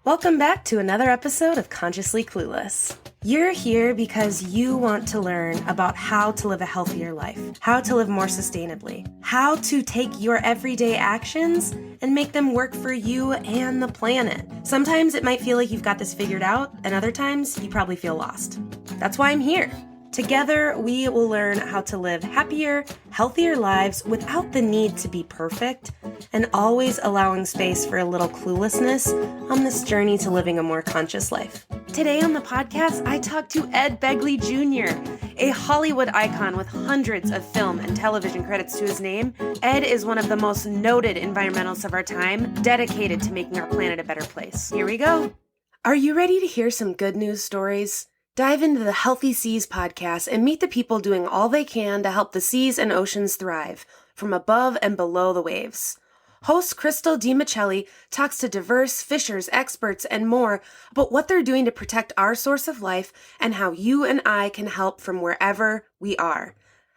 Welcome back to another episode of Consciously Clueless. You're here because you want to learn about how to live a healthier life, how to live more sustainably, how to take your everyday actions and make them work for you and the planet. Sometimes it might feel like you've got this figured out, and other times you probably feel lost. That's why I'm here. Together, we will learn how to live happier, healthier lives without the need to be perfect, and always allowing space for a little cluelessness on this journey to living a more conscious life. Today on the podcast, I talk to Ed Begley Jr., a Hollywood icon with hundreds of film and television credits to his name. Ed is one of the most noted environmentalists of our time, dedicated to making our planet a better place. Here we go. Are you ready to hear some good news stories? Dive into the Healthy Seas podcast and meet the people doing all they can to help the seas and oceans thrive, from above and below the waves. Host Crystal DiMiceli talks to diverse fishers, experts, and more about what they're doing to protect our source of life and how you and I can help from wherever we are.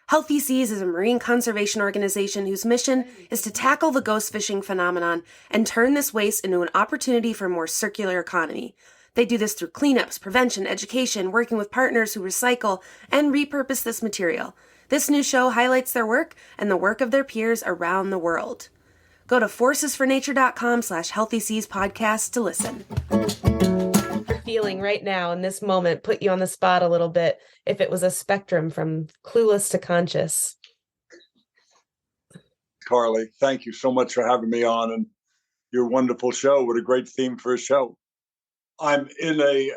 Healthy Seas is a marine conservation organization whose mission is to tackle the ghost fishing phenomenon and turn this waste into an opportunity for a more circular economy. They do this through cleanups, prevention, education, working with partners who recycle and repurpose this material. This new show highlights their work and the work of their peers around the world. Go to forcesfornature.com/healthyseaspodcast to listen. You're feeling right now in this moment, put you on the spot a little bit, if it was a spectrum from clueless to conscious. Carly, thank you so much for having me on and your wonderful show. What a great theme for a show. I'm in a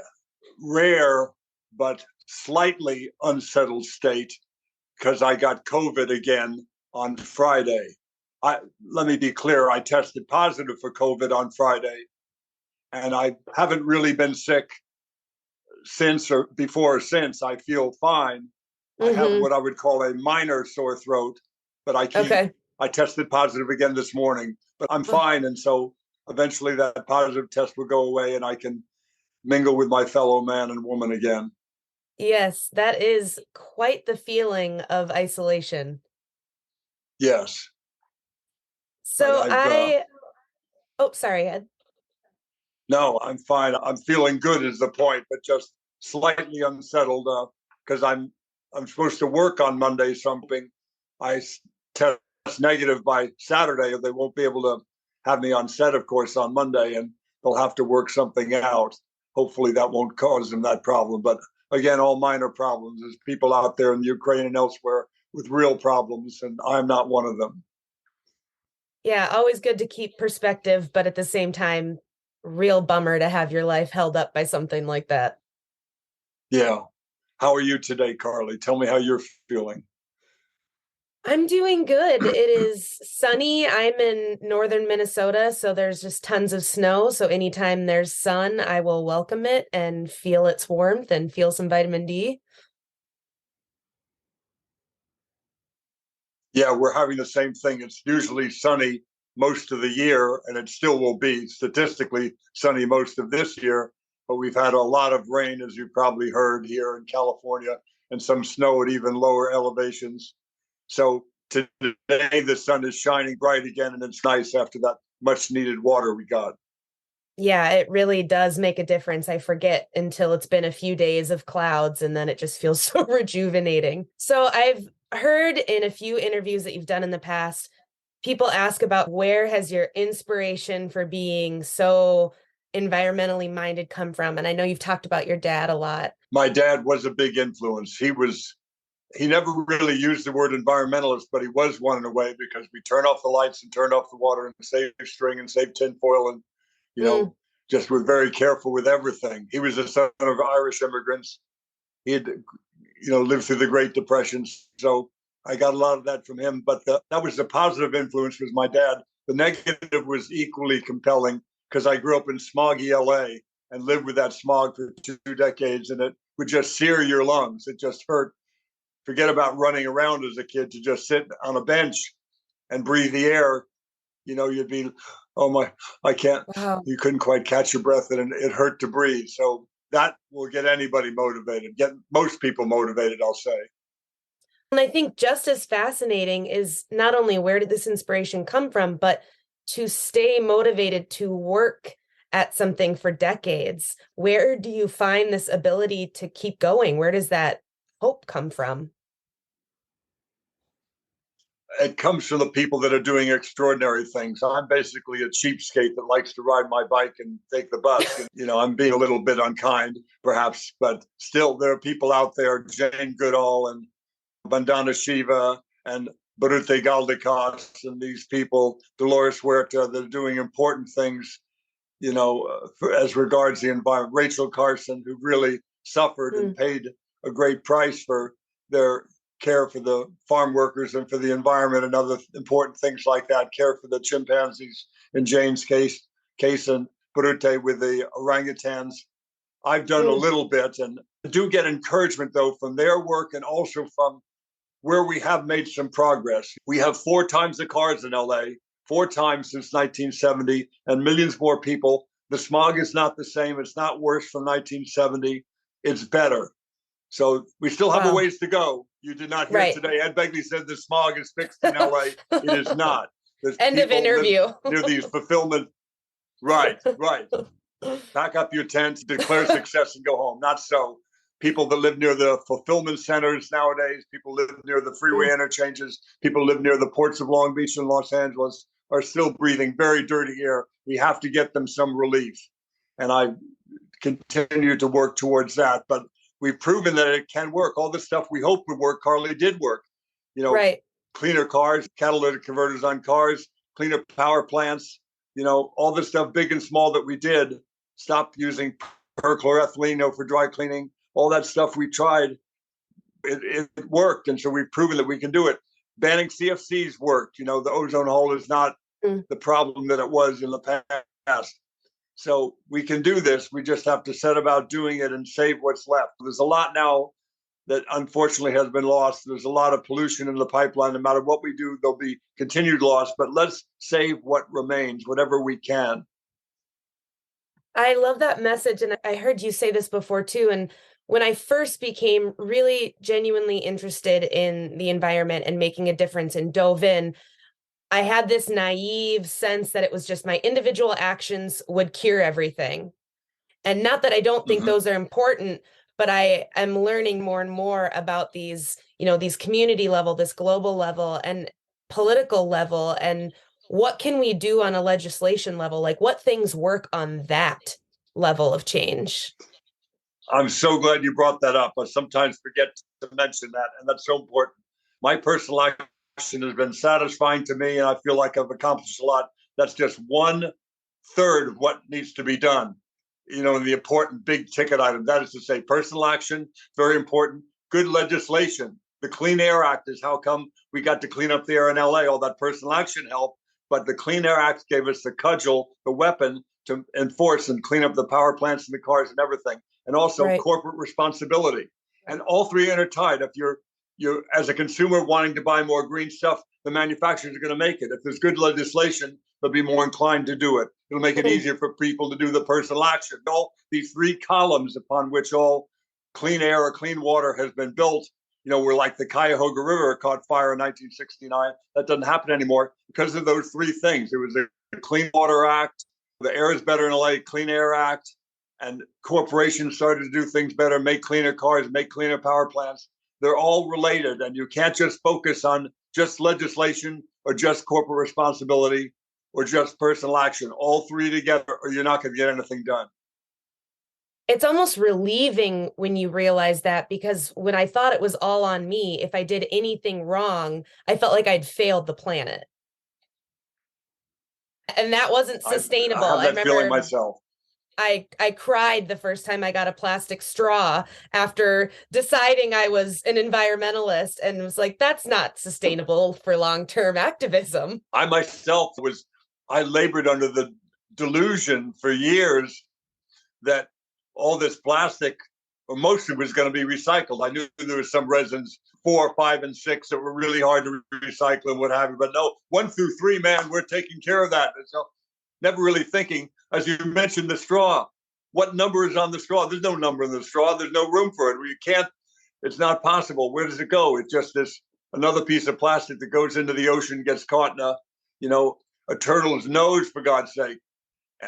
rare but slightly unsettled state because I got COVID again on Friday. Let me be clear, I tested positive for COVID on Friday, and I haven't really been sick since or before or since. I feel fine. I have what I would call a minor sore throat, but I tested positive again this morning, but I'm fine. And so eventually that positive test will go away and I can mingle with my fellow man and woman again. Yes, that is quite the feeling of isolation. Yes. So sorry, Ed. No, I'm fine. I'm feeling good is the point, but just slightly unsettled because I'm supposed to work on Monday something. I test negative by Saturday, or they won't be able to have me on set, of course, on Monday, and they'll have to work something out. Hopefully that won't cause them that problem. But again, all minor problems. There's people out there in Ukraine and elsewhere with real problems, and I'm not one of them. Yeah, always good to keep perspective, but at the same time, real bummer to have your life held up by something like that. Yeah. How are you today, Carly? Tell me how you're feeling. I'm doing good. It is sunny. I'm in northern Minnesota, so there's just tons of snow. So anytime there's sun, I will welcome it and feel its warmth and feel some vitamin D. Yeah, we're having the same thing. It's usually sunny most of the year, and it still will be statistically sunny most of this year. But we've had a lot of rain, as you probably heard, here in California, and some snow at even lower elevations. So today the sun is shining bright again, and it's nice after that much needed water we got. Yeah, it really does make a difference. I forget until it's been a few days of clouds, and then it just feels so rejuvenating. So I've heard in a few interviews that you've done in the past, people ask about where has your inspiration for being so environmentally minded come from? And I know you've talked about your dad a lot. My dad was a big influence. He never really used the word environmentalist, but he was one in a way, because we turn off the lights and turn off the water and save string and save tinfoil, and just we're very careful with everything. He was the son of Irish immigrants. He had lived through the Great Depression, so I got a lot of that from him. But that was the positive influence, was my dad. The negative was equally compelling, because I grew up in smoggy LA and lived with that smog for 2 decades, and it would just sear your lungs. It just hurt. Forget about running around as a kid. To just sit on a bench and breathe the air, you'd be, oh my, I can't. Wow. You couldn't quite catch your breath, and it hurt to breathe. So that will get anybody motivated, get most people motivated, I'll say. And I think just as fascinating is not only where did this inspiration come from, but to stay motivated to work at something for decades. Where do you find this ability to keep going? Where does that hope come from? It comes from the people that are doing extraordinary things. I'm basically a cheapskate that likes to ride my bike and take the bus. And, I'm being a little bit unkind, perhaps, but still there are people out there, Jane Goodall and Vandana Shiva and Barute Galdikas and these people, Dolores Huerta, that are doing important things, as regards the environment. Rachel Carson, who really suffered and paid a great price for their care for the farm workers and for the environment and other important things like that, care for the chimpanzees in Jane's case and Barute with the orangutans. I've done a little bit, and I do get encouragement, though, from their work and also from where we have made some progress. We have 4 times the cars in LA, 4 times since 1970, and millions more people. The smog is not the same. It's not worse from 1970. It's better. So we still have a ways to go. You did not hear today. Ed Begley said the smog is fixed in LA. It is not. There's End of interview. Near these fulfillment. Right. Pack up your tent, declare success, and go home. Not so. People that live near the fulfillment centers nowadays, people live near the freeway interchanges, people live near the ports of Long Beach and Los Angeles are still breathing very dirty air. We have to get them some relief. And I continue to work towards that. But we've proven that it can work. All the stuff we hoped would work, Carly, did work. Cleaner cars, catalytic converters on cars, cleaner power plants, all the stuff big and small that we did. Stop using perchloroethylene for dry cleaning. All that stuff we tried, it worked. And so we've proven that we can do it. Banning CFCs worked. The ozone hole is not the problem that it was in the past. So we can do this. We just have to set about doing it and save what's left. There's a lot now that unfortunately has been lost. There's a lot of pollution in the pipeline. No matter what we do, there'll be continued loss. But let's save what remains, whatever we can. I love that message. And I heard you say this before, too. And when I first became really genuinely interested in the environment and making a difference and dove in, I had this naive sense that it was just my individual actions would cure everything. And not that I don't think those are important, but I am learning more and more about these, these community level, this global level and political level. And what can we do on a legislation level? Like what things work on that level of change? I'm so glad you brought that up. I sometimes forget to mention that, and that's so important. My personal action has been satisfying to me, and I feel like I've accomplished a lot. That's just 1/3 of what needs to be done, in the important big ticket item. That is to say, personal action, very important. Good legislation. The Clean Air Act is how come we got to clean up the air in LA. All that personal action helped, but the Clean Air Act gave us the cudgel, the weapon to enforce and clean up the power plants and the cars and everything. And also corporate responsibility. And all three are intertied. If you're as a consumer wanting to buy more green stuff, the manufacturers are going to make it. If there's good legislation, they'll be more inclined to do it. It'll make it easier for people to do the personal action. All these 3 columns upon which all clean air or clean water has been built, we're like the Cuyahoga River caught fire in 1969. That doesn't happen anymore because of those 3 things. It was the Clean Water Act, the Air is Better in LA, Clean Air Act, and corporations started to do things better, make cleaner cars, make cleaner power plants. They're all related, and you can't just focus on just legislation or just corporate responsibility or just personal action. All 3 together, or you're not going to get anything done. It's almost relieving when you realize that, because when I thought it was all on me, if I did anything wrong, I felt like I'd failed the planet. And that wasn't sustainable. I have that feeling myself. I cried the first time I got a plastic straw after deciding I was an environmentalist, and was like, that's not sustainable for long-term activism. I myself I labored under the delusion for years that all this plastic, or most of it, was going to be recycled. I knew there was some resins, 4, 5, and 6 that were really hard to recycle and what have you. But no, 1 through 3, man, we're taking care of that. And so never really thinking, as you mentioned, the straw. What number is on the straw? There's no number in the straw. There's no room for it. You can't, it's not possible. Where does it go? It's just another piece of plastic that goes into the ocean, gets caught in a turtle's nose, for God's sake.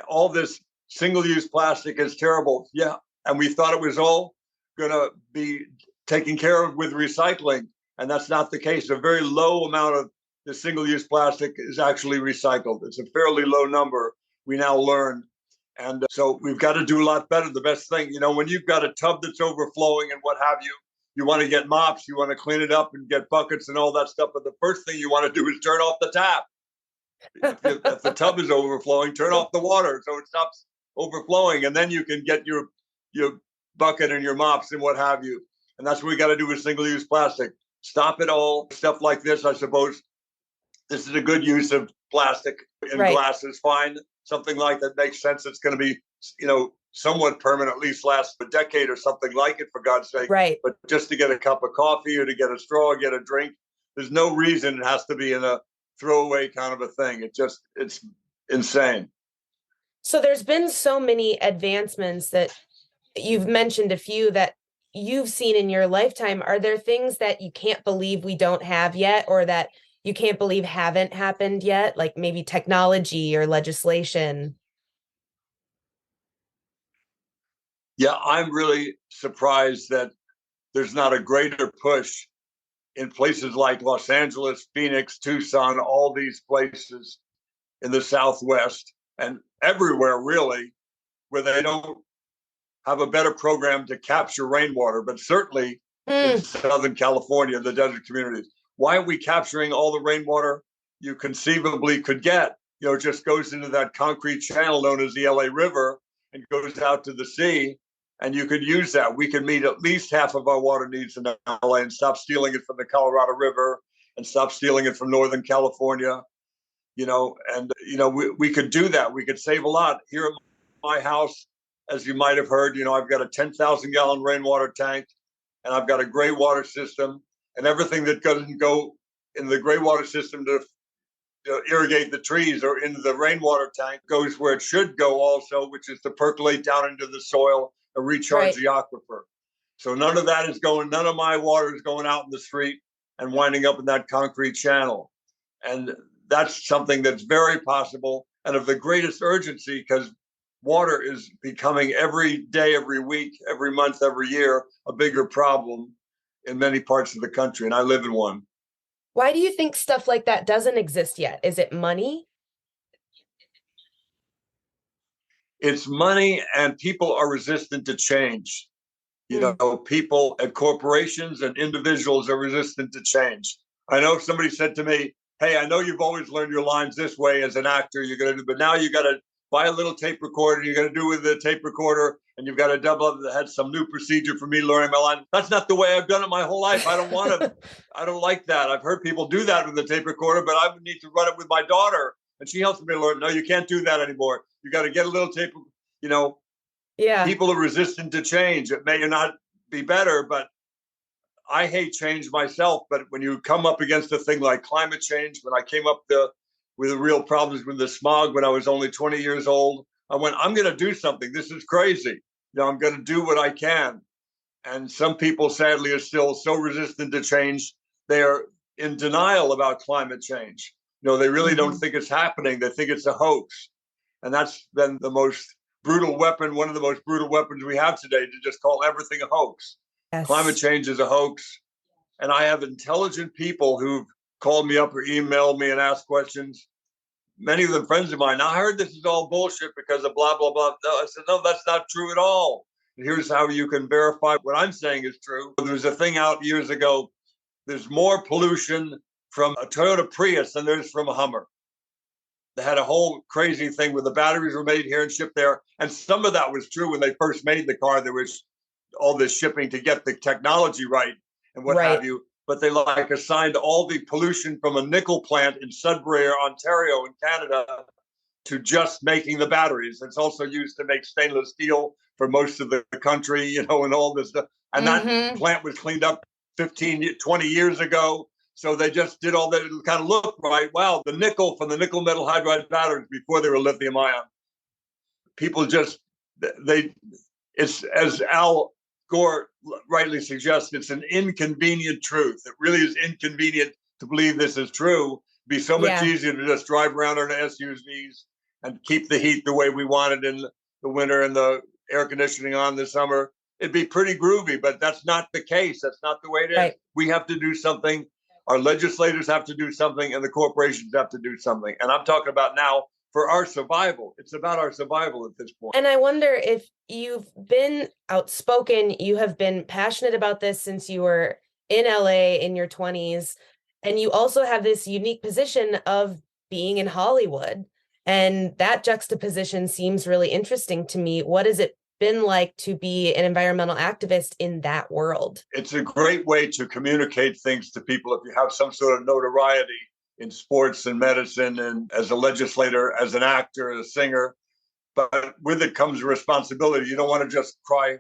All this single-use plastic is terrible. Yeah, and we thought it was all going to be taken care of with recycling, and that's not the case. A very low amount of the single-use plastic is actually recycled. It's a fairly low number, we now learn. And so we've got to do a lot better. The best thing, when you've got a tub that's overflowing and what have you, you want to get mops, you want to clean it up and get buckets and all that stuff. But the first thing you want to do is turn off the tap. If the tub is overflowing, turn off the water so it stops overflowing. And then you can get your bucket and your mops and what have you. And that's what we got to do with single-use plastic. Stop it all. Stuff like this, I suppose. This is a good use of plastic in glass is fine. Something like that makes sense. It's going to be, somewhat permanent, at least last a decade or something like it, for God's sake. Right. But just to get a cup of coffee or to get a straw, get a drink, there's no reason it has to be in a throwaway kind of a thing. It's insane. So there's been so many advancements that you've mentioned a few that you've seen in your lifetime. Are there things that you can't believe we don't have yet, or that you can't believe haven't happened yet, like maybe technology or legislation? Yeah, I'm really surprised that there's not a greater push in places like Los Angeles, Phoenix, Tucson, all these places in the Southwest and everywhere, really, where they don't have a better program to capture rainwater, but certainly in Southern California, the desert communities. Why aren't we capturing all the rainwater you conceivably could get? It just goes into that concrete channel known as the LA River and goes out to the sea. And you could use that. We could meet at least half of our water needs in LA and stop stealing it from the Colorado River and stop stealing it from Northern California. We could do that. We could save a lot. Here at my house, as you might have heard, I've got a 10,000 gallon rainwater tank and I've got a gray water system, and everything that doesn't go in the gray water system to irrigate the trees or into the rainwater tank goes where it should go also, which is to percolate down into the soil and recharge the aquifer. So none of that is going, none of my water is going out in the street and winding up in that concrete channel. And that's something that's very possible and of the greatest urgency, because water is becoming every day, every week, every month, every year, a bigger problem in many parts of the country. And I live in one. Why do you think stuff like that doesn't exist yet? Is it money? It's money, and people are resistant to change. People at corporations and individuals are resistant to change. I know somebody said to me, hey, I know you've always learned your lines this way as an actor, but now you got to buy a little tape recorder, you're going to do with the tape recorder, and you've got to double up. That had some new procedure for me learning my line. That's not the way I've done it my whole life. I don't want to, I don't like that. I've heard people do that with the tape recorder, but I would need to run it with my daughter, and she helps me learn. No, you can't do that anymore. You got to get a little tape, People are resistant to change. It may or not be better, but I hate change myself. But when you come up against a thing like climate change, when I came up with the real problems with the smog when I was only 20 years old, I went, I'm going to do something. This is crazy. I'm going to do what I can. And some people, sadly, are still so resistant to change. They are in denial about climate change. They really don't think it's happening. They think it's a hoax. And that's been the most brutal weapon, one of the most brutal weapons we have today, to just call everything a hoax. Yes. Climate change is a hoax. And I have intelligent people who've called me up or emailed me and asked questions. Many of them friends of mine. Now, I heard this is all bullshit because of blah, blah, blah. No, I said, no, that's not true at all. And here's how you can verify what I'm saying is true. There was a thing out years ago. There's more pollution from a Toyota Prius than there is from a Hummer. They had a whole crazy thing where the batteries were made here and shipped there. And some of that was true when they first made the car. There was all this shipping to get the technology right and what have you. But they assigned all the pollution from a nickel plant in Sudbury, Ontario in Canada to just making the batteries. It's also used to make stainless steel for most of the country, and all this stuff. And that plant was cleaned up 15, 20 years ago. So they just did all that. It kind of looked right. Wow, the nickel from the nickel metal hydride batteries before they were lithium ion. People it's as Al Gore rightly suggests, it's an inconvenient truth. It really is inconvenient to believe this is true. It'd be so much easier to just drive around on SUVs and keep the heat the way we want it in the winter and the air conditioning on the summer, it'd be pretty groovy, but that's not the case. That's not the way it is. Right. We have to do something. Our legislators have to do something, and the corporations have to do something. And I'm talking about now for our survival. It's about our survival at this point. And I wonder if you've been outspoken, you have been passionate about this since you were in LA in your 20s, and you also have this unique position of being in Hollywood. And that juxtaposition seems really interesting to me. What has it been like to be an environmental activist in that world? It's a great way to communicate things to people if you have some sort of notoriety in sports and medicine, and as a legislator, as an actor, as a singer. But with it comes a responsibility. You don't want to just cry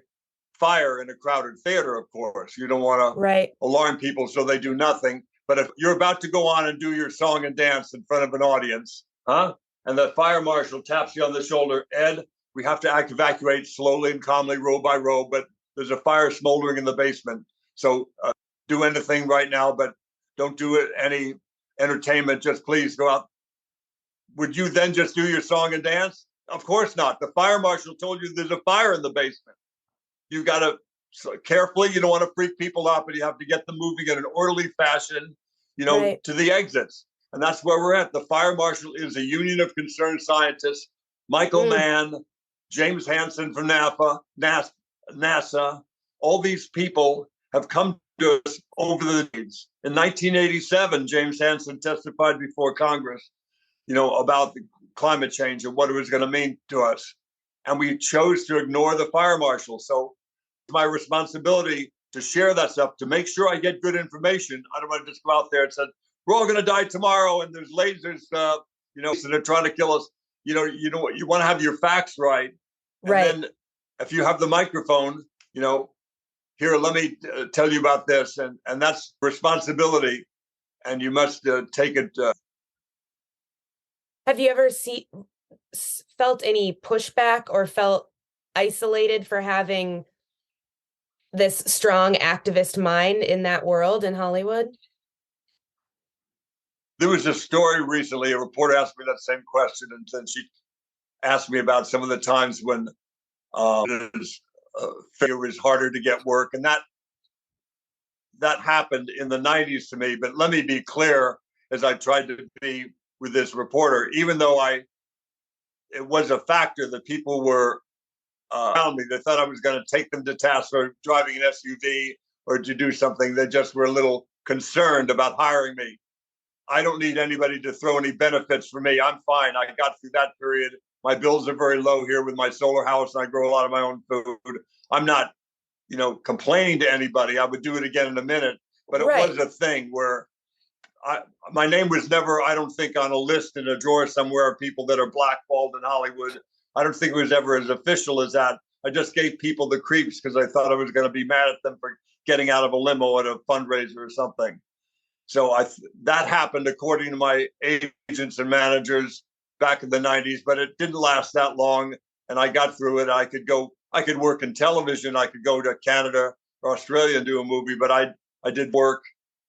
fire in a crowded theater, of course. You don't want to alarm people so they do nothing. But if you're about to go on and do your song and dance in front of an audience, and the fire marshal taps you on the shoulder, Ed, we have to evacuate slowly and calmly, row by row, but there's a fire smoldering in the basement. So do anything right now, but don't do it any entertainment. Just please go out. Would you then just do your song and dance? Of course not. The fire marshal told you there's a fire in the basement. You got to carefully, you don't want to freak people out, but you have to get them moving in an orderly fashion, to the exits. And that's where we're at. The fire marshal is a union of concerned scientists. Michael Mann, James Hansen from NASA, all these people have come to us over the years. In 1987, James Hansen testified before Congress, about the climate change and what it was going to mean to us. And we chose to ignore the fire marshal. So it's my responsibility to share that stuff, to make sure I get good information. I don't want to just go out there and say, we're all going to die tomorrow and there's lasers, so they're trying to kill us. You want to have your facts right. And then if you have the microphone, here, let me tell you about this. And that's responsibility. And you must take it. Have you ever felt any pushback or felt isolated for having this strong activist mind in that world in Hollywood? There was a story recently, a reporter asked me that same question, and then she asked me about some of the times when it was harder to get work. And that happened in the 90s to me. But let me be clear, as I tried to be with this reporter, even though it was a factor that people were around me, they thought I was going to take them to task for driving an SUV or to do something. They just were a little concerned about hiring me. I don't need anybody to throw any benefits for me. I'm fine. I got through that period. My bills are very low here with my solar house, and I grow a lot of my own food. I'm not, complaining to anybody. I would do it again in a minute. But it was a thing where my name was never, I don't think, on a list in a drawer somewhere of people that are blackballed in Hollywood. I don't think it was ever as official as that. I just gave people the creeps because I thought I was going to be mad at them for getting out of a limo at a fundraiser or something. So that happened according to my agents and managers back in the 90s, but it didn't last that long. And I got through it. I could work in television. I could go to Canada or Australia and do a movie, but I did work,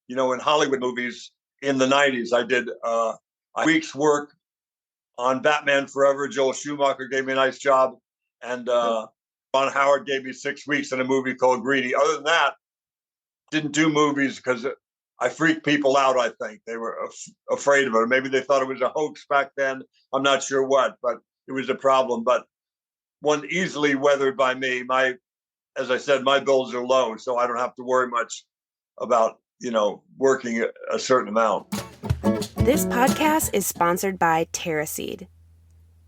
in Hollywood movies in the 90s. I did a week's work on Batman Forever. Joel Schumacher gave me a nice job. And Ron Howard gave me 6 weeks in a movie called Greedy. Other than that, didn't do movies because I freaked people out, I think. They were afraid of it. Maybe they thought it was a hoax back then. I'm not sure what, but it was a problem. But one easily weathered by me. As I said, my bills are low, so I don't have to worry much about, working a certain amount. This podcast is sponsored by TerraSeed.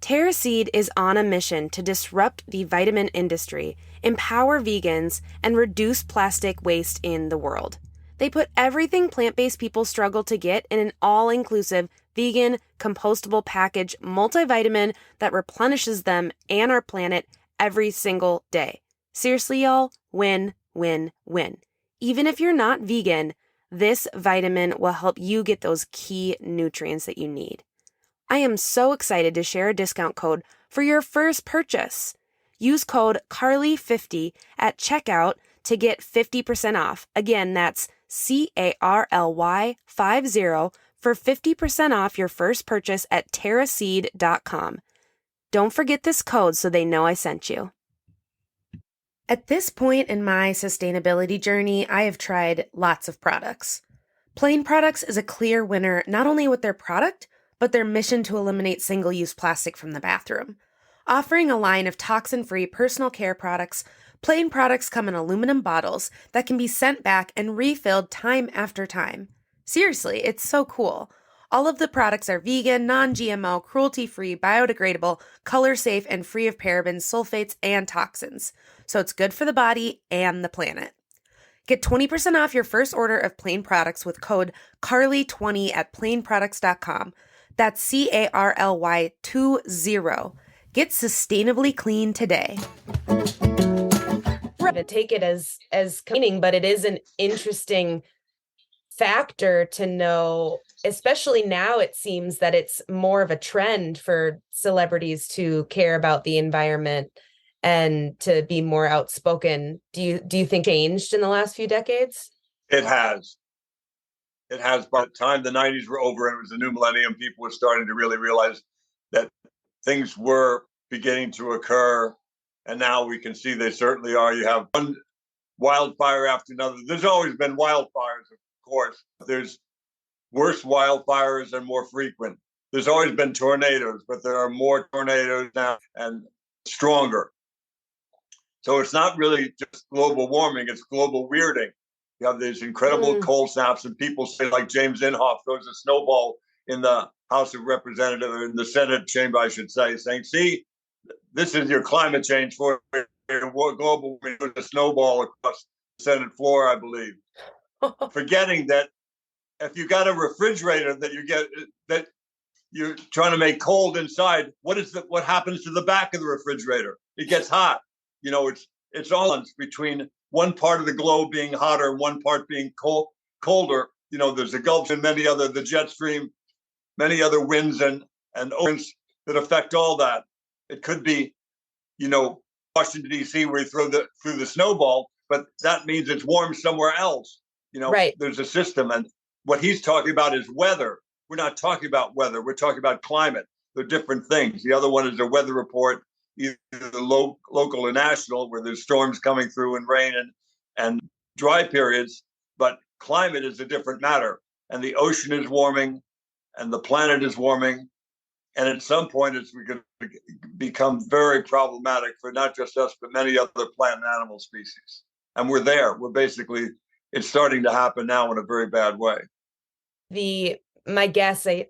TerraSeed is on a mission to disrupt the vitamin industry, empower vegans, and reduce plastic waste in the world. They put everything plant-based people struggle to get in an all-inclusive, vegan, compostable package multivitamin that replenishes them and our planet every single day. Seriously, y'all, win, win, win. Even if you're not vegan, this vitamin will help you get those key nutrients that you need. I am so excited to share a discount code for your first purchase. Use code CARLY50 at checkout to get 50% off. Again, that's CARLY50 for 50% off your first purchase at terraseed.com. Don't forget this code so they know I sent you. At this point in my sustainability journey, I have tried lots of products. Plain Products is a clear winner not only with their product, but their mission to eliminate single-use plastic from the bathroom. Offering a line of toxin-free personal care products, Plain Products come in aluminum bottles that can be sent back and refilled time after time. Seriously, it's so cool. All of the products are vegan, non-GMO, cruelty-free, biodegradable, color-safe, and free of parabens, sulfates, and toxins. So it's good for the body and the planet. Get 20% off your first order of Plain Products with code CARLY20 at plainproducts.com. That's CARLY20. Get sustainably clean today. To take it as cleaning, but it is an interesting factor to know, especially now it seems that it's more of a trend for celebrities to care about the environment and to be more outspoken. Do you think changed in the last few decades? It has. It has. By the time the 90s were over and it was the new millennium, people were starting to really realize that things were beginning to occur. And now we can see they certainly are. You have one wildfire after another. There's always been wildfires, of course. There's worse wildfires and more frequent. There's always been tornadoes, but there are more tornadoes now and stronger. So it's not really just global warming, it's global weirding. You have these incredible cold snaps, and people say, like James Inhofe throws a snowball in the House of Representatives, or in the Senate chamber, I should say, saying, see, this is your climate change for your global warming, a snowball across the Senate floor, I believe. Forgetting that if you got a refrigerator that you're trying to make cold inside, what happens to the back of the refrigerator? It gets hot. You know, it's all between one part of the globe being hotter and one part being colder. You know, there's the Gulf and the jet stream, many other winds and oceans that affect all that. It could be, you know, Washington, D.C., where you throw the snowball, but that means it's warm somewhere else. You know, right. There's a system. And what he's talking about is weather. We're not talking about weather. We're talking about climate. They're different things. The other one is a weather report, either local or national, where there's storms coming through and rain and dry periods. But climate is a different matter. And the ocean is warming and the planet is warming. And at some point, it's going to become very problematic for not just us, but many other plant and animal species. And we're there. It's starting to happen now in a very bad way. My guess of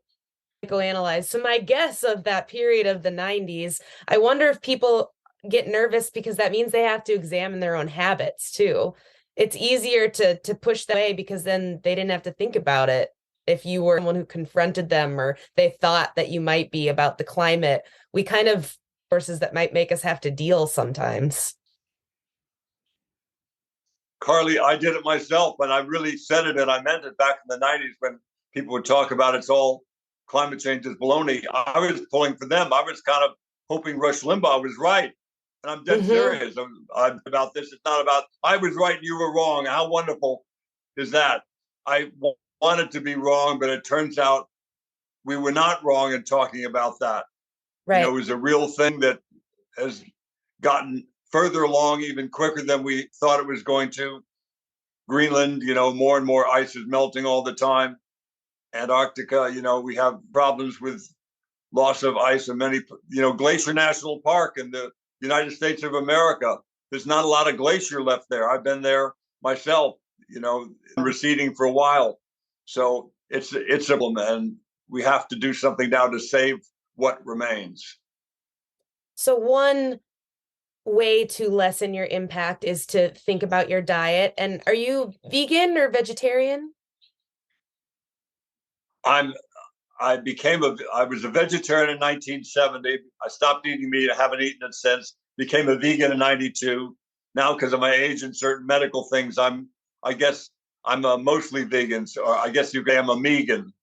that period of the 90s, I wonder if people get nervous because that means they have to examine their own habits too. It's easier to push that way because then they didn't have to think about it. If you were someone who confronted them or they thought that you might be about the climate, we kind of forces that might make us have to deal sometimes. Carly, I did it myself, but I really said it and I meant it back in the 90s when people would talk about it's all climate change is baloney. I was pulling for them. I was kind of hoping Rush Limbaugh was right. And I'm dead serious I'm about this. It's not about, I was right and you were wrong. How wonderful is that? I wanted to be wrong, but it turns out we were not wrong in talking about that. Right. You know, it was a real thing that has gotten further along even quicker than we thought it was going to. Greenland, you know, more and more ice is melting all the time. Antarctica, you know, we have problems with loss of ice in many, you know, Glacier National Park in the United States of America. There's not a lot of glacier left there. I've been there myself, you know, receding for a while. So it's a problem, and we have to do something now to save what remains. So one way to lessen your impact is to think about your diet. And are you vegan or vegetarian? I was a vegetarian in 1970. I stopped eating meat. I haven't eaten it since. Became a vegan in 92. Now, because of my age and certain medical things, I guess I'm mostly vegan. So I guess you can say I'm a megan.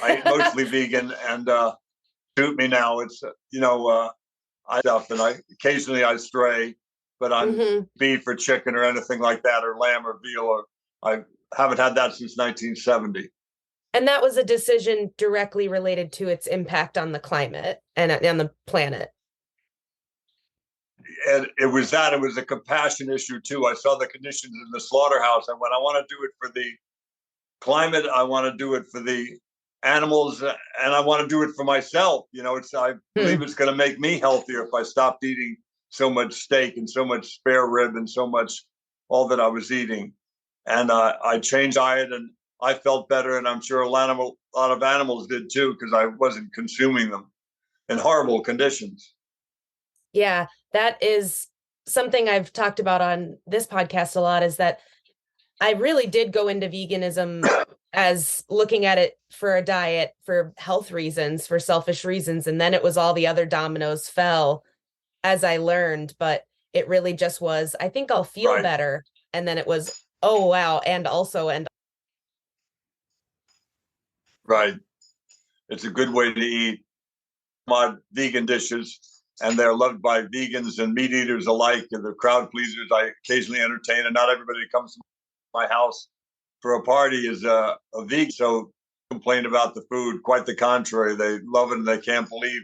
I eat mostly vegan, and suit me now. It's I stuff, and occasionally I stray, but I'm beef or chicken or anything like that, or lamb or veal, or I haven't had that since 1970. And that was a decision directly related to its impact on the climate and on the planet. And it was a compassion issue too. I saw the conditions in the slaughterhouse. I went, I want to do it for the climate. I want to do it for the animals, and I want to do it for myself. I believe it's going to make me healthier if I stopped eating so much steak and so much spare rib and so much all that I was eating. And I changed diet, and I felt better. And I'm sure a lot of animals did too, because I wasn't consuming them in horrible conditions. Yeah, that is something I've talked about on this podcast a lot, is that I really did go into veganism as looking at it for a diet, for health reasons, for selfish reasons. And then it was all the other dominoes fell as I learned, but it really just was, I think I'll feel better. And then it was, oh, wow. And Right. It's a good way to eat my vegan dishes, and they're loved by vegans and meat eaters alike, and the crowd pleasers I occasionally entertain. And not everybody that comes to my house for a party is a vegan, so complain about the food. Quite the contrary, they love it, and they can't believe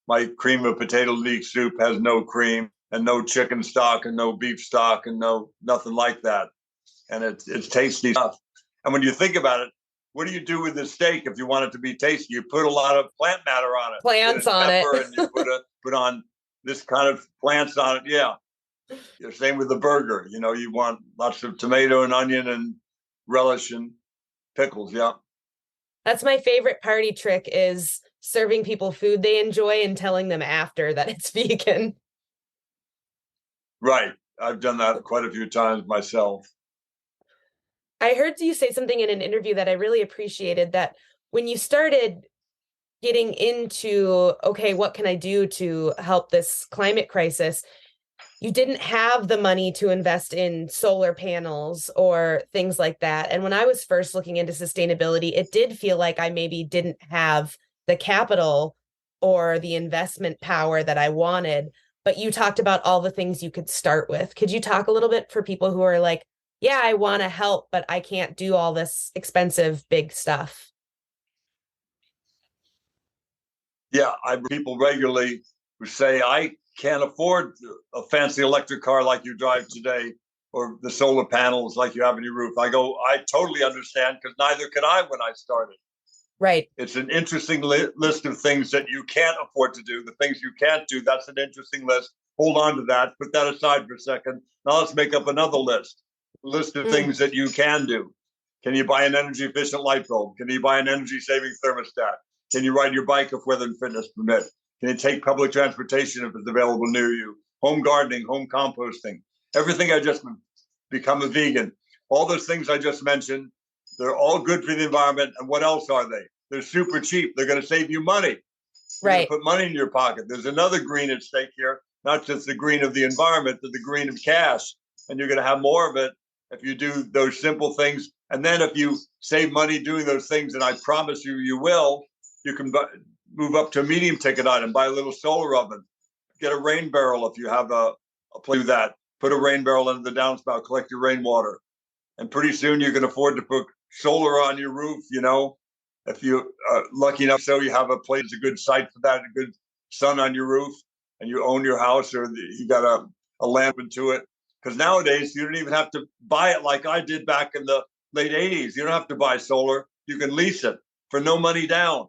my cream of potato leek soup has no cream and no chicken stock and no beef stock and nothing like that. And it's tasty stuff. And when you think about it, what do you do with the steak if you want it to be tasty? You put a lot of plant matter on it, plants on it, and you put on this kind of plants on it. Yeah, same with the burger. You want lots of tomato and onion and relish and pickles. Yeah, that's my favorite party trick, is serving people food they enjoy and telling them after that it's vegan. Right, I've done that quite a few times myself. I heard you say something in an interview that I really appreciated, that when you started getting into, okay, what can I do to help this climate crisis, you didn't have the money to invest in solar panels or things like that. And when I was first looking into sustainability, it did feel like I maybe didn't have the capital or the investment power that I wanted. But you talked about all the things you could start with. Could you talk a little bit for people who are like, yeah, I want to help, but I can't do all this expensive, big stuff? Yeah, people regularly who say, I can't afford a fancy electric car like you drive today, or the solar panels like you have in your roof. I go, I totally understand, because neither could I when I started. Right. It's an interesting list of things that you can't afford to do. The things you can't do, that's an interesting list. Hold on to that. Put that aside for a second. Now let's make up another list. A list of things that you can do. Can you buy an energy efficient light bulb? Can you buy an energy saving thermostat? Can you ride your bike if weather and fitness permit? Can you take public transportation if it's available near you? Home gardening, home composting, everything. I just become a vegan. All those things I just mentioned, they're all good for the environment. And what else are they? They're super cheap. They're going to save you money. You're going to put money in your pocket. There's another green at stake here, not just the green of the environment, but the green of cash. And you're going to have more of it if you do those simple things. And then if you save money doing those things, and I promise you will, you can move up to a medium ticket item, buy a little solar oven, get a rain barrel if you have a place to do that. Put a rain barrel into the downspout, collect your rainwater. And pretty soon you can afford to put solar on your roof, if you are lucky enough so you have a place, a good site for that, a good sun on your roof, and you own your house, or you got a lamp into it. Because nowadays you don't even have to buy it like I did back in the late 80s. You don't have to buy solar. You can lease it for no money down.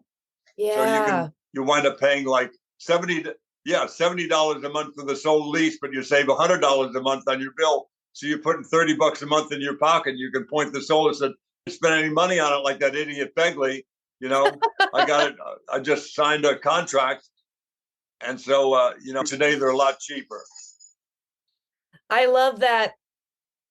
Yeah. So you wind up paying like $70 a month for the solar lease, but you save $100 a month on your bill. So you're putting $30 a month in your pocket. You can point the solar and say, spend any money on it like that idiot Begley. I got it. I just signed a contract. And so, today they're a lot cheaper. I love that.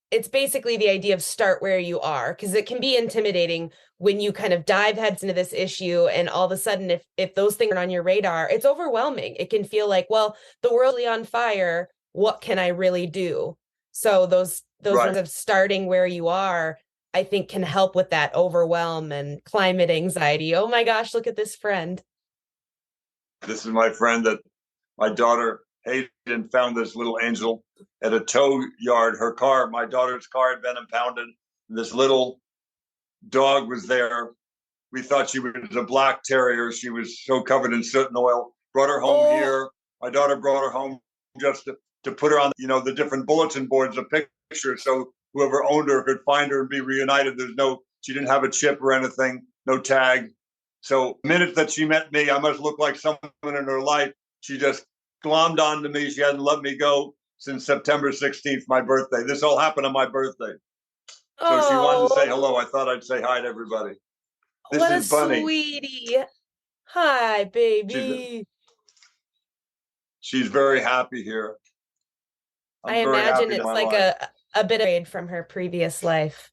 It's basically the idea of start where you are, because it can be intimidating when you kind of dive heads into this issue, and all of a sudden, if those things are on your radar, it's overwhelming. It can feel like, well, the world's on fire. What can I really do? So those Right. of starting where you are, I think, can help with that overwhelm and climate anxiety. Oh my gosh, look at this friend. This is my friend that my daughter Hayden found, this little angel at a tow yard. My daughter's car had been impounded. This little dog was there. We thought she was a black terrier. She was so covered in soot and oil. Brought her home here. My daughter brought her home just to put her on, the different bulletin boards, a picture, so whoever owned her could find her and be reunited. She didn't have a chip or anything, no tag. So the minute that she met me, I must look like someone in her life. She just glommed onto me. She hadn't let me go since September 16th, my birthday. This all happened on my birthday. So she wanted to say hello. I thought I'd say hi to everybody. This what is a Bunny. sweetie. Hi, baby. She's very happy here. I imagine it's like a bit of aid from her previous life.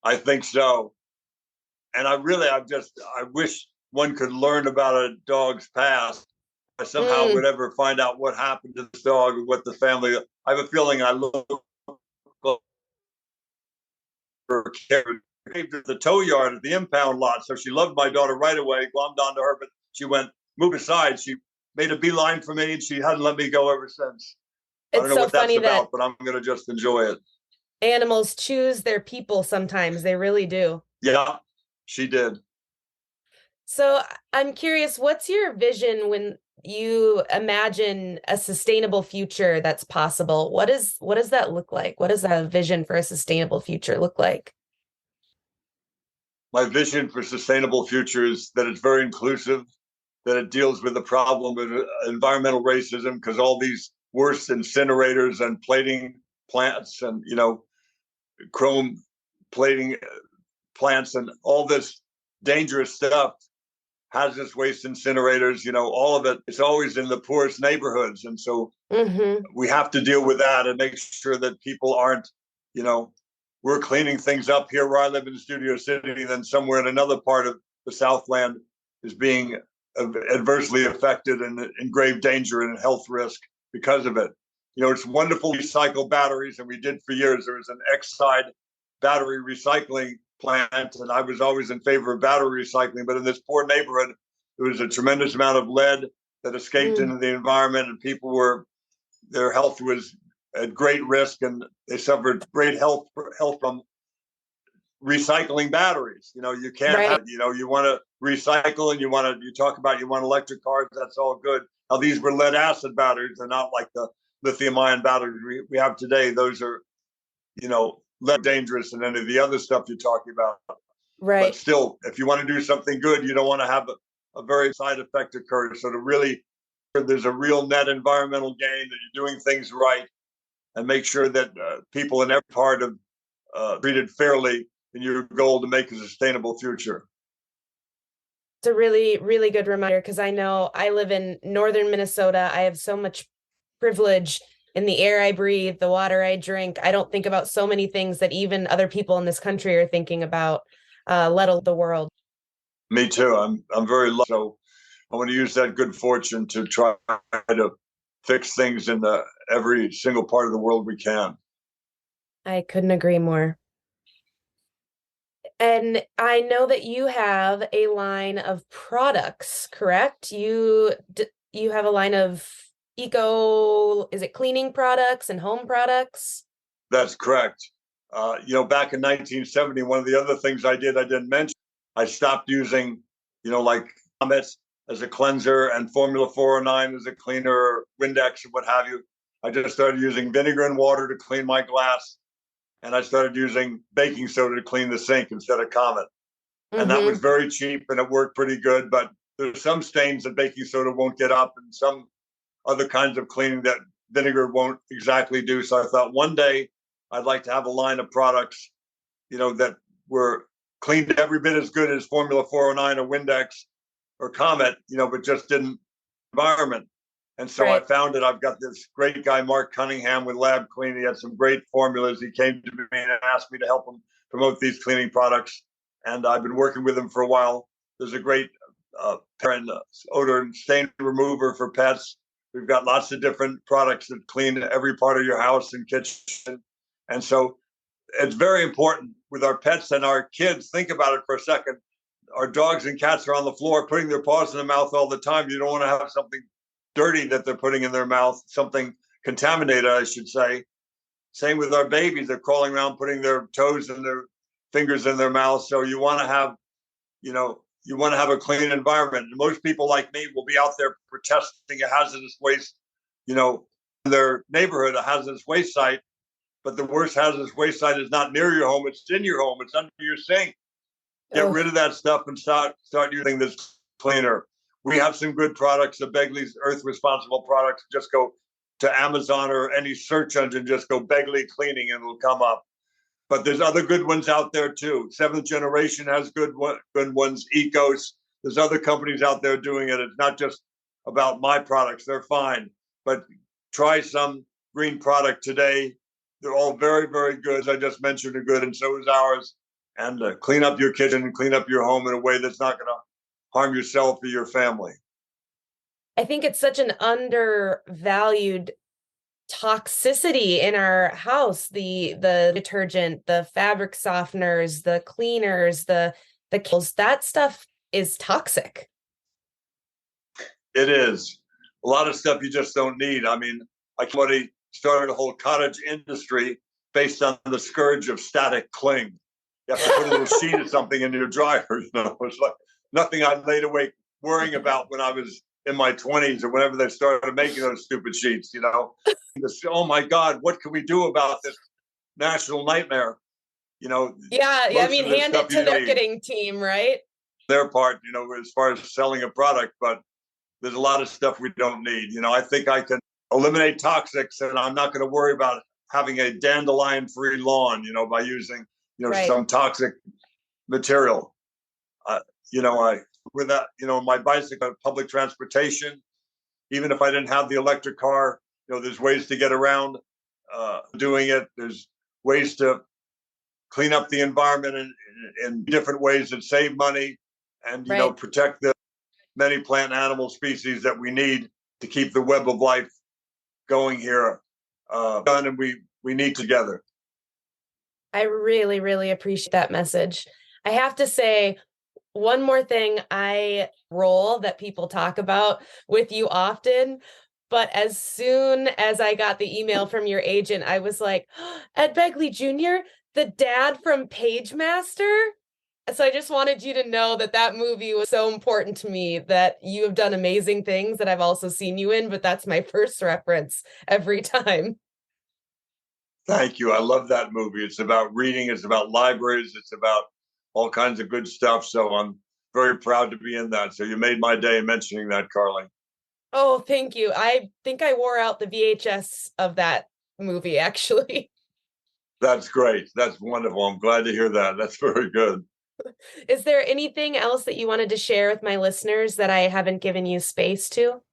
I think so. And I wish one could learn about a dog's past. I somehow would ever find out what happened to this dog and what the family. I have a feeling I look for the tow yard at the impound lot. So she loved my daughter right away, glommed onto her, but she went, move aside. She made a beeline for me and she hadn't let me go ever since. I don't know what that's about, but I'm going to just enjoy it. Animals choose their people sometimes. They really do. Yeah, she did. So I'm curious, what's your vision when you imagine a sustainable future that's possible? What does that look like? What does a vision for a sustainable future look like? My vision for sustainable future is that it's very inclusive, that it deals with the problem of environmental racism, because all these worse incinerators and plating plants and, chrome plating plants and all this dangerous stuff, hazardous waste incinerators, all of it, it's always in the poorest neighborhoods. And so we have to deal with that and make sure that people aren't, we're cleaning things up here where I live in Studio City, then somewhere in another part of the Southland is being adversely affected and in grave danger and health risk because of it. It's wonderful to recycle batteries, and we did for years. There was an Exide battery recycling plant, and I was always in favor of battery recycling. But in this poor neighborhood, there was a tremendous amount of lead that escaped into the environment, and their health was at great risk, and they suffered great health from recycling batteries. You can't have, you want to recycle and you talk about you want electric cars, that's all good. Now these were lead acid batteries. They're not like the lithium ion batteries we have today. Those are, less dangerous than any of the other stuff you're talking about. Right. But still, if you want to do something good, you don't want to have a very side effect occur. So to really, there's a real net environmental gain, that you're doing things right, and make sure that people in every part of treated fairly in your goal to make a sustainable future. It's a really, really good reminder, because I know I live in northern Minnesota. I have so much privilege in the air I breathe, the water I drink. I don't think about so many things that even other people in this country are thinking about, let alone the world. Me too. I'm very lucky. So I want to use that good fortune to try to fix things in every single part of the world we can. I couldn't agree more. And I know that you have a line of products, correct? You have a line of is it cleaning products and home products? That's correct. Back in 1970, one of the other things I didn't mention, I stopped using, like Comets as a cleanser and Formula 409 as a cleaner, Windex and what have you. I just started using vinegar and water to clean my glass. And I started using baking soda to clean the sink instead of Comet. And that was very cheap and it worked pretty good. But there's some stains that baking soda won't get up, and some other kinds of cleaning that vinegar won't exactly do. So I thought one day I'd like to have a line of products, that were cleaned every bit as good as Formula 409 or Windex or Comet, but just didn't environment. And so I found it. I've got this great guy, Mark Cunningham, with Lab Clean. He had some great formulas. He came to me and asked me to help him promote these cleaning products. And I've been working with him for a while. There's a great odor and stain remover for pets. We've got lots of different products that clean every part of your house and kitchen. And so it's very important with our pets and our kids. Think about it for a second. Our dogs and cats are on the floor putting their paws in their mouth all the time. You don't want to have something dirty that they're putting in their mouth, something contaminated, I should say. Same with our babies. They're crawling around putting their toes and their fingers in their mouth. So you want to have, a clean environment. And most people like me will be out there protesting a hazardous waste their neighborhood, a hazardous waste site, but the worst hazardous waste site is not near your home, it's in your home, it's under your sink. Get rid of that stuff and start using this cleaner. We have some good products, the Begley's Earth Responsible products. Just go to Amazon or any search engine, just go Begley Cleaning and it'll come up. But there's other good ones out there too. Seventh Generation has good ones, Ecos. There's other companies out there doing it. It's not just about my products. They're fine. But try some green product today. They're all very, very good. As I just mentioned, are good, and so is ours. And clean up your kitchen and clean up your home in a way that's not going to harm yourself or your family. I think it's such an undervalued toxicity in our house, the detergent, the fabric softeners, the cleaners, the chemicals. That stuff is toxic. It is. A lot of stuff you just don't need. I mean, somebody started a whole cottage industry based on the scourge of static cling. You have to put a little sheet of something in your dryer. It's like nothing I laid awake worrying about when I was in my 20s or whenever they started making those stupid sheets, Oh my God, what can we do about this national nightmare? Yeah, I mean, hand it to the marketing team, right? Their part, as far as selling a product, but there's a lot of stuff we don't need. I think I can eliminate toxics, and I'm not going to worry about having a dandelion-free lawn, by using, right. some toxic material. With that, my bicycle, public transportation, even if I didn't have the electric car, there's ways to get around doing it. There's ways to clean up the environment in different ways that save money and, protect the many plant and animal species that we need to keep the web of life going here. And we need together. I really, really appreciate that message. I have to say, one more thing that people talk about with you often, but as soon as I got the email from your agent, I was like, Ed Begley Jr., the dad from Pagemaster? So I just wanted you to know that movie was so important to me, that you have done amazing things that I've also seen you in, but that's my first reference every time. Thank you. I love that movie. It's about reading. It's about libraries. It's about all kinds of good stuff. So I'm very proud to be in that. So you made my day mentioning that, Carly. Oh, thank you. I think I wore out the VHS of that movie, actually. That's great. That's wonderful. I'm glad to hear that. That's very good. Is there anything else that you wanted to share with my listeners that I haven't given you space to?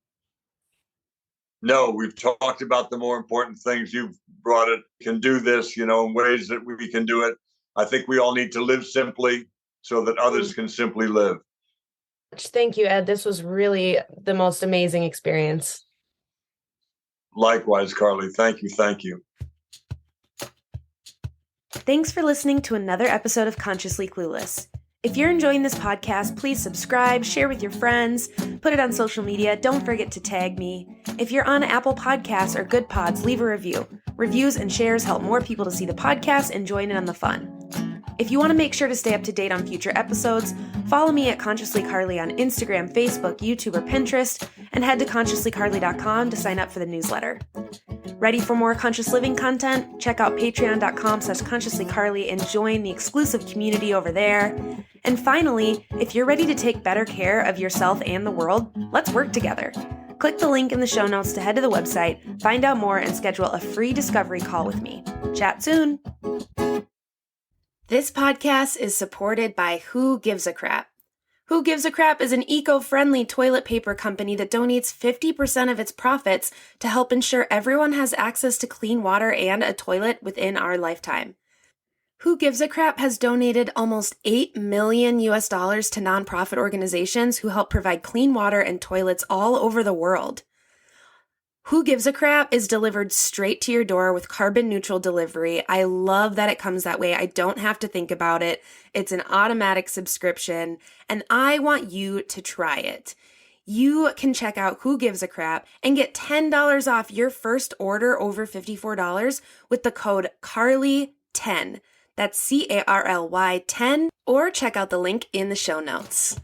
No, we've talked about the more important things. You've brought it, can do this, in ways that we can do it. I think we all need to live simply so that others can simply live. Thank you, Ed. This was really the most amazing experience. Likewise, Carly. Thank you. Thank you. Thanks for listening to another episode of Consciously Clueless. If you're enjoying this podcast, please subscribe, share with your friends, put it on social media. Don't forget to tag me. If you're on Apple Podcasts or Good Pods, leave a review. Reviews and shares help more people to see the podcast and join in on the fun. If you want to make sure to stay up to date on future episodes, follow me at Consciously Carly on Instagram, Facebook, YouTube, or Pinterest, and head to consciouslycarly.com to sign up for the newsletter. Ready for more conscious living content? Check out patreon.com/consciouslycarly and join the exclusive community over there. And finally, if you're ready to take better care of yourself and the world, let's work together. Click the link in the show notes to head to the website, find out more, and schedule a free discovery call with me. Chat soon. This podcast is supported by Who Gives a Crap. Who Gives a Crap is an eco-friendly toilet paper company that donates 50% of its profits to help ensure everyone has access to clean water and a toilet within our lifetime. Who Gives a Crap has donated almost $8 million to nonprofit organizations who help provide clean water and toilets all over the world. Who Gives a Crap is delivered straight to your door with carbon neutral delivery. I love that it comes that way. I don't have to think about it. It's an automatic subscription, and I want you to try it. You can check out Who Gives a Crap and get $10 off your first order over $54 with the code CARLY10. That's CARLY 10, or check out the link in the show notes.